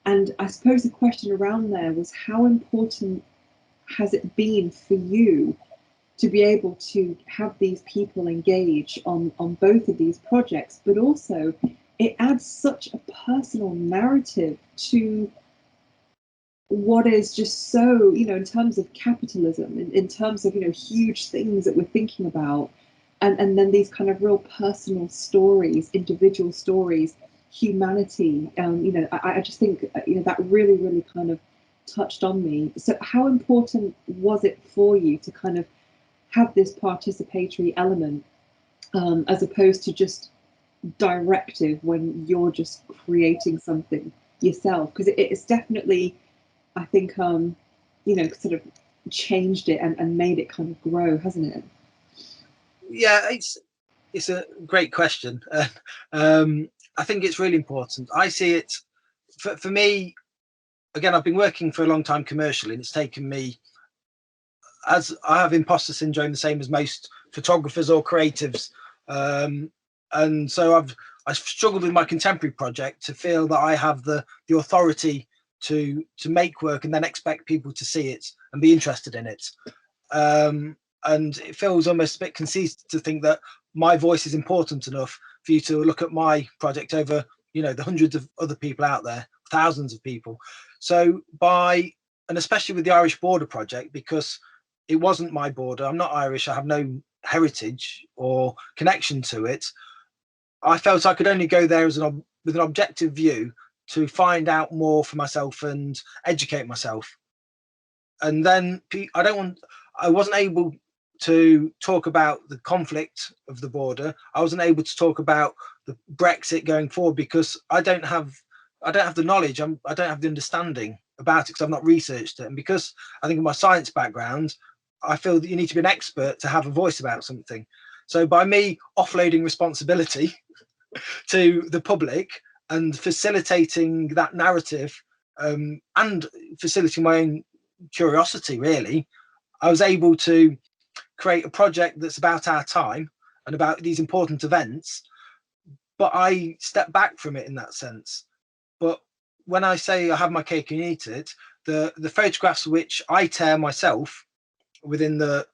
And I suppose the question around there was, how important has it been for you to be able to have these people engage on both of these projects, but also it adds such a personal narrative to what is just so, in terms of capitalism, in terms of, huge things that we're thinking about, and then these kind of real personal stories, individual stories, humanity, I just think, that really, really kind of touched on me. So how important was it for you to kind of have this participatory element, as opposed to just directive when you're just creating something yourself? Because it's definitely, I think, sort of changed it and made it kind of grow, hasn't it? Yeah, it's a great question. I think it's really important. I see it, for me, again, I've been working for a long time commercially, and it's taken me, as I have imposter syndrome, the same as most photographers or creatives. And so I've struggled with my contemporary project to feel that I have the authority to make work and then expect people to see it and be interested in it. and it feels almost a bit conceited to think that my voice is important enough for you to look at my project over, you know, the hundreds of other people out there, thousands of people. So and especially with the Irish Border Project, because it wasn't my border, I'm not Irish, I have no heritage or connection to it, I felt I could only go there with an objective view to find out more for myself and educate myself. And then I wasn't able to talk about the conflict of the border. I wasn't able to talk about the Brexit going forward because I don't have the knowledge. I don't have the understanding about it because I've not researched it. And because I think of my science background, I feel that you need to be an expert to have a voice about something. So by me offloading responsibility to the public and facilitating that narrative, and facilitating my own curiosity, really, I was able to create a project that's about our time and about these important events, but I stepped back from it in that sense. But when I say I have my cake and eat it, the photographs which I tear myself within the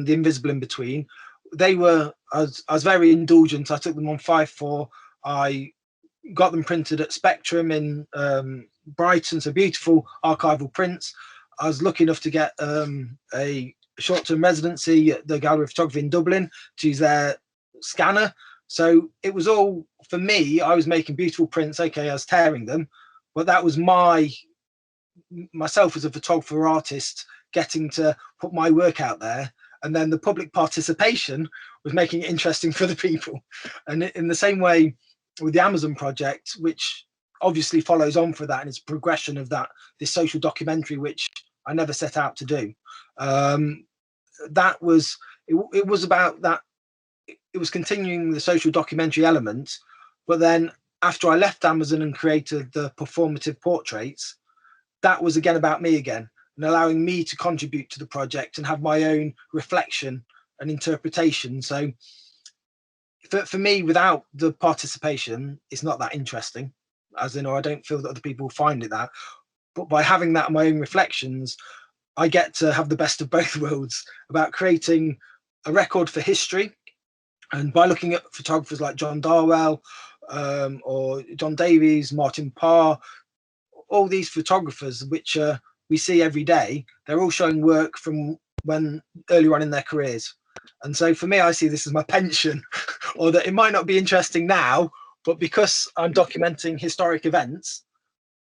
invisible in between, I was very indulgent. I took them on 5:4. I got them printed at Spectrum in Brighton, so beautiful archival prints. I was lucky enough to get a short-term residency at the Gallery of Photography in Dublin to use their scanner. So it was all, for me, I was making beautiful prints. Okay, I was tearing them, but that was myself as a photographer or artist getting to put my work out there. And then the public participation was making it interesting for the people. And in the same way with the Amazon project, which obviously follows on for that, and it's progression of this social documentary, which I never set out to do. That was, it was about that. It was continuing the social documentary element, but then after I left Amazon and created the performative portraits, that was again about me again, and allowing me to contribute to the project and have my own reflection and interpretation. So for me, without the participation, it's not that interesting, as in, or I don't feel that other people find it that. But by having that in my own reflections, I get to have the best of both worlds about creating a record for history. And by looking at photographers like John Darwell, or John Davies, Martin Parr, all these photographers which we see every day, they're all showing work from when earlier on in their careers. And so for me, I see this as my pension, or that it might not be interesting now, but because I'm documenting historic events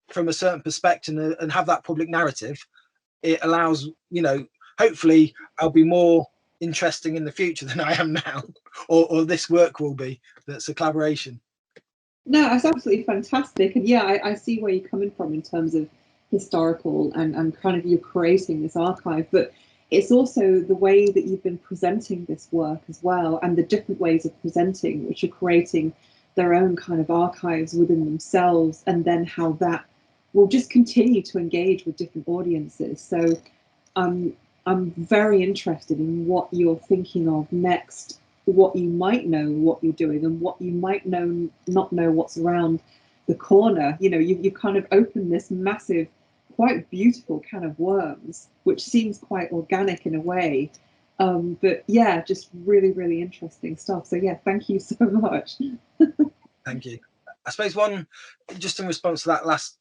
from a certain perspective and have that public narrative, it allows, hopefully I'll be more interesting in the future than I am now, or this work will be. That's a collaboration. No, that's absolutely fantastic. And yeah, I see where you're coming from in terms of historical and kind of you're creating this archive, but it's also the way that you've been presenting this work as well, and the different ways of presenting, which are creating their own kind of archives within themselves, and then how that will just continue to engage with different audiences. So I'm very interested in what you're thinking of next, what you might know what you're doing, and what you might not know what's around the corner. You've kind of opened this massive, quite beautiful can of worms, which seems quite organic in a way. But yeah, just really, really interesting stuff. So yeah, thank you so much. Thank you. I suppose just in response to that last,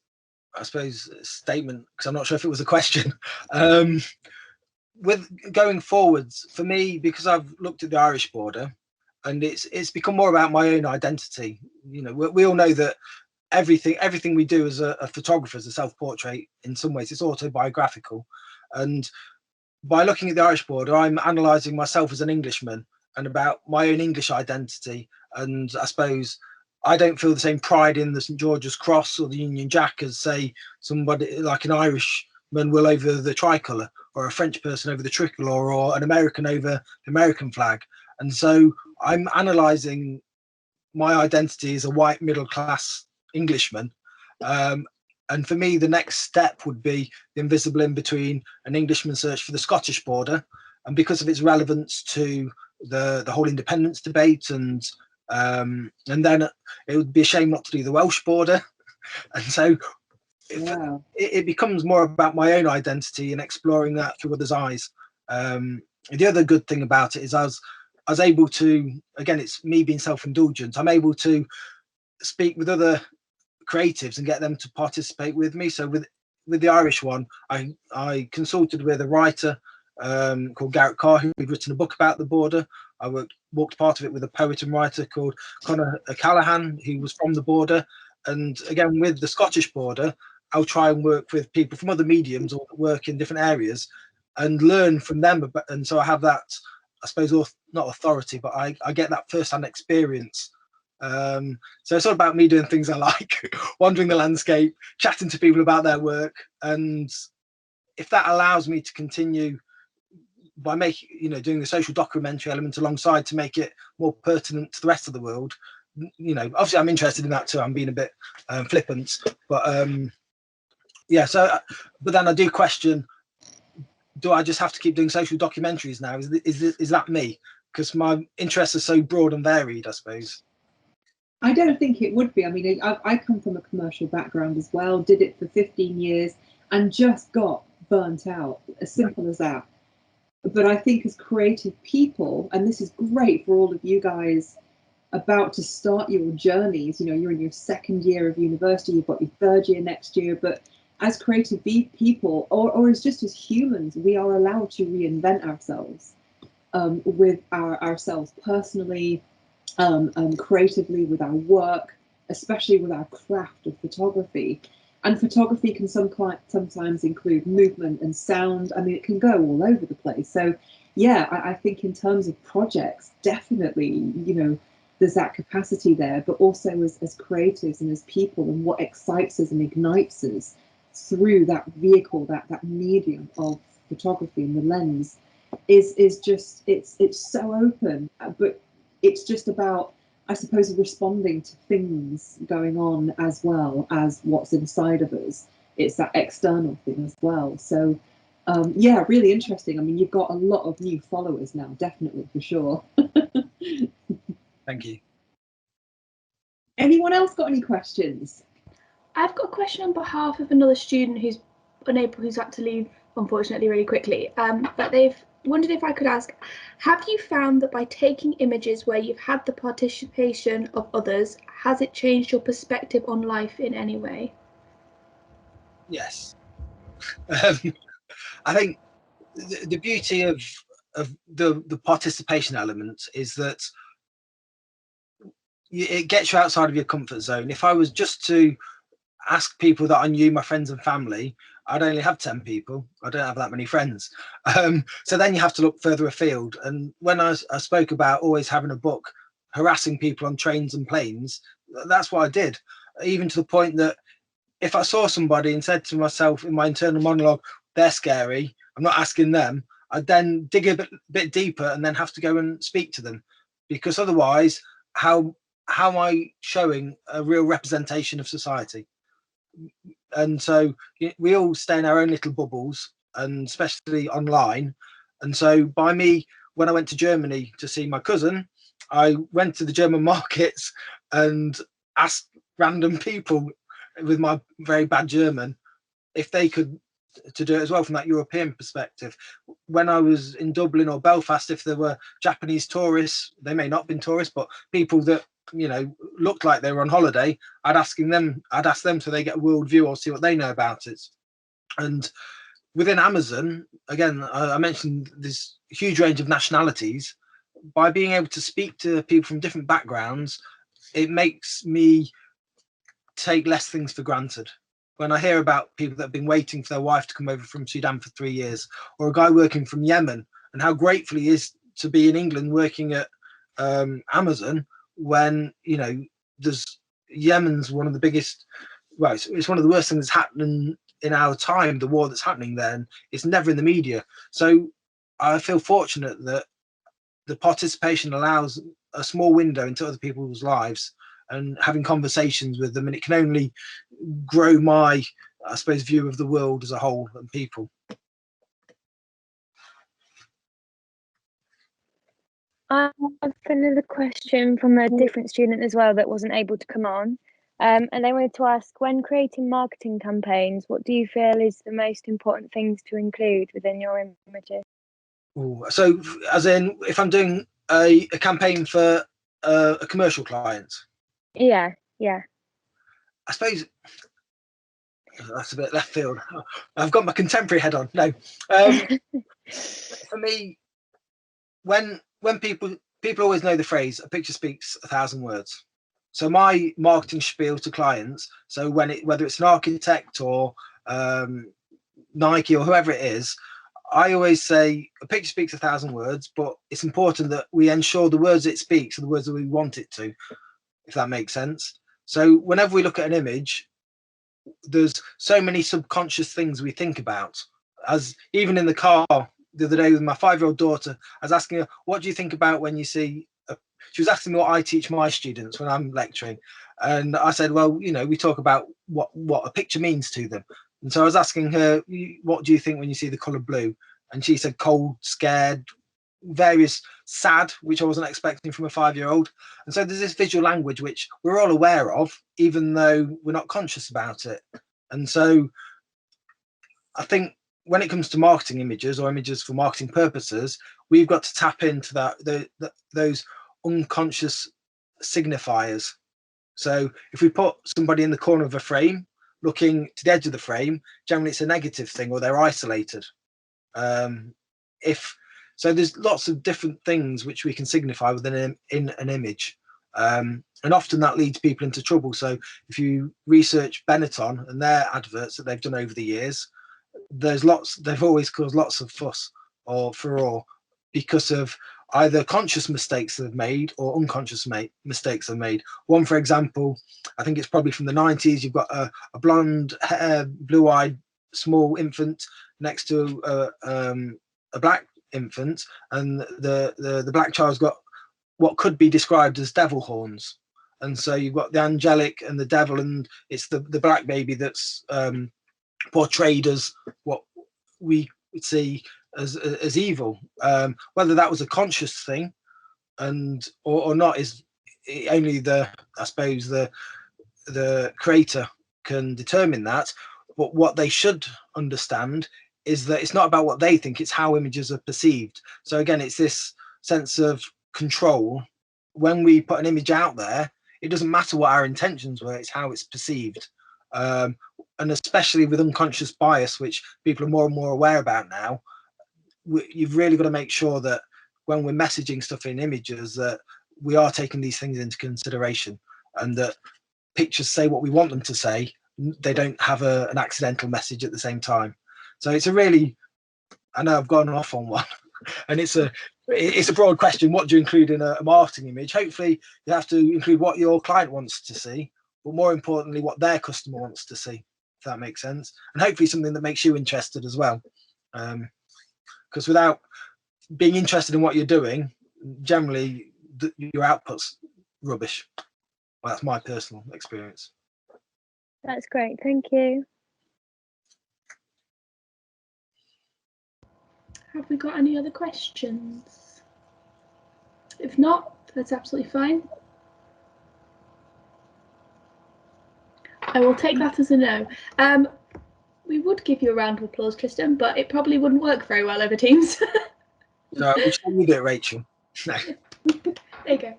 statement, because I'm not sure if it was a question. With going forwards, for me, because I've looked at the Irish border, and it's become more about my own identity. We all know that everything we do as a photographer, as a self-portrait, in some ways it's autobiographical. And by looking at the Irish border, I'm analysing myself as an Englishman and about my own English identity. And I suppose I don't feel the same pride in the St George's Cross or the Union Jack as, say, somebody like an Irishman will over the tricolour, or a French person over the tricolour, or an American over the American flag. And so I'm analysing my identity as a white middle-class Englishman. And for me, the next step would be the invisible in between, an Englishman search for the Scottish border. And because of its relevance to the whole independence debate, and then it would be a shame not to do the Welsh border. And so it becomes more about my own identity and exploring that through others' eyes. the other good thing about it is I was able to, again, it's me being self-indulgent, I'm able to speak with other creatives and get them to participate with me. So with the Irish one, I consulted with a writer called Garrett Carr, who'd written a book about the border. I walked part of it with a poet and writer called Conor Callahan, who was from the border. And again, with the Scottish border, I'll try and work with people from other mediums or work in different areas and learn from them. And so I have that, I suppose, not authority, but I get that first-hand experience. So it's all about me doing things I like, wandering the landscape, chatting to people about their work. And if that allows me to continue by making, doing the social documentary element alongside to make it more pertinent to the rest of the world, obviously I'm interested in that too. I'm being a bit flippant, but yeah. So, but then I do question: do I just have to keep doing social documentaries now? Is that me? Because my interests are so broad and varied, I suppose. I don't think it would be. I mean, I come from a commercial background as well, did it for 15 years and just got burnt out, as simple as that. But I think as creative people, and this is great for all of you guys about to start your journeys, you're in your second year of university, you've got your third year next year, but as creative people, or as just as humans, we are allowed to reinvent ourselves with ourselves personally, creatively, with our work, especially with our craft of photography. And photography can sometimes include movement and sound. I mean, it can go all over the place. So yeah, I think in terms of projects, definitely, there's that capacity there, but also as creatives and as people, and what excites us and ignites us through that vehicle, that medium of photography and the lens is just, it's so open, but it's just about, I suppose, responding to things going on as well as what's inside of us. It's that external thing as well. So yeah, really interesting. I mean, you've got a lot of new followers now, definitely, for sure. Thank you. Anyone else got any questions? I've got a question on behalf of another student who's had to leave, unfortunately, really quickly. But they've wondered if I could ask, have you found that by taking images where you've had the participation of others, has it changed your perspective on life in any way? Yes. I think the beauty of the participation element is that it gets you outside of your comfort zone. If I was just to ask people that I knew, my friends and family, I'd only have 10 people. I don't have that many friends. So then you have to look further afield. And when I spoke about always having a book, harassing people on trains and planes, that's what I did. Even to the point that if I saw somebody and said to myself in my internal monologue, they're scary, I'm not asking them, I'd then dig a bit deeper and then have to go and speak to them. Because otherwise, how am I showing a real representation of society? And so we all stay in our own little bubbles, and especially online. And so by me, when I went to Germany to see my cousin, I went to the German markets and asked random people with my very bad German if they could to do it as well from that European perspective. When I was in Dublin or Belfast, if there were Japanese tourists, they may not have been tourists, but people that looked like they were on holiday, I'd ask them so they get a world view or see what they know about it. And within Amazon, again, I mentioned this huge range of nationalities. By being able to speak to people from different backgrounds, it makes me take less things for granted. When I hear about people that have been waiting for their wife to come over from Sudan for 3 years, or a guy working from Yemen, and how grateful he is to be in England working at Amazon, when there's Yemen's one of the biggest, well, it's one of the worst things that's happening in our time, the war that's happening there, and it's never in the media. So I feel fortunate that the participation allows a small window into other people's lives and having conversations with them, and it can only grow my, I suppose, view of the world as a whole and people. I have another question from a different student as well that wasn't able to come on. And they wanted to ask, when creating marketing campaigns, what do you feel is the most important things to include within your images? Ooh, so as in, if I'm doing a campaign for a commercial client, Yeah, yeah. I suppose that's a bit left field. I've got my contemporary head on. No, for me, when people always know the phrase "a picture speaks 1,000 words." So my marketing spiel to clients, so whether it's an architect or Nike or whoever it is, I always say a picture speaks 1,000 words, but it's important that we ensure the words it speaks are the words that we want it to, if that makes sense. So whenever we look at an image, there's so many subconscious things we think about. As even in the car the other day with my 5-year-old daughter, I was asking her, what do you think about when you see she was asking me what I teach my students when I'm lecturing, and I said, well, we talk about what a picture means to them. And so I was asking her, what do you think when you see the color blue? And she said cold, scared, various sad, which I wasn't expecting from a 5-year-old. And so there's this visual language which we're all aware of, even though we're not conscious about it. And so I think when it comes to marketing images or images for marketing purposes, we've got to tap into those unconscious signifiers. So if we put somebody in the corner of a frame looking to the edge of the frame, generally it's a negative thing, or they're isolated. So there's lots of different things which we can signify within in an image, and often that leads people into trouble. So if you research Benetton and their adverts that they've done over the years, they've always caused lots of fuss or furore because of either conscious mistakes they've made or unconscious mistakes they've made. One, for example, I think it's probably from the 90s. You've got a blonde hair, blue-eyed small infant next to a black infant, and the black child's got what could be described as devil horns. And so you've got the angelic and the devil, and it's the black baby that's portrayed as what we would see as evil. Whether that was a conscious thing or not is only I suppose the creator can determine that. But what they should understand is that it's not about what they think, it's how images are perceived. So again, it's this sense of control. When we put an image out there, it doesn't matter what our intentions were, it's how it's perceived. And especially with unconscious bias, which people are more and more aware about now, you've really got to make sure that when we're messaging stuff in images, that we are taking these things into consideration, and that pictures say what we want them to say. They don't have an accidental message at the same time. So it's a really, I know I've gone off on one, and it's a broad question. What do you include in a marketing image? Hopefully you have to include what your client wants to see, but more importantly, what their customer wants to see, if that makes sense. And hopefully something that makes you interested as well. Because without being interested in what you're doing, generally your output's rubbish. Well, that's my personal experience. That's great, thank you. Have we got any other questions? If not, that's absolutely fine. I will take that as a no. We would give you a round of applause, Tristan, but it probably wouldn't work very well over Teams. So which one you do it, Rachel? No. There you go.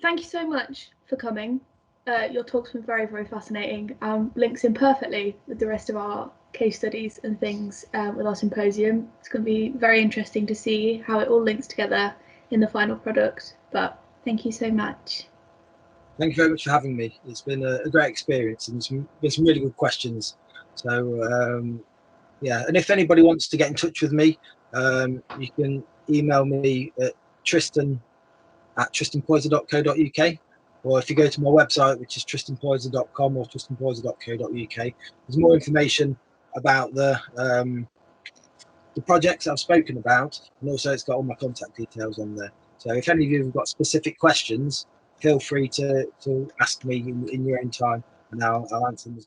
Thank you so much for coming. Your talk's been very, very fascinating. Links in perfectly with the rest of our case studies and things with our symposium. It's going to be very interesting to see how it all links together in the final product. But thank you so much. Thank you very much for having me. It's been a great experience, and there's been some really good questions. So yeah, and if anybody wants to get in touch with me, you can email me at tristan@tristanpoyser.co.uk, or if you go to my website, which is tristanpoyser.com or tristanpoyser.co.uk, there's more information about the projects I've spoken about, and also it's got all my contact details on there. So if any of you have got specific questions, feel free to ask me in your own time, and I'll answer them.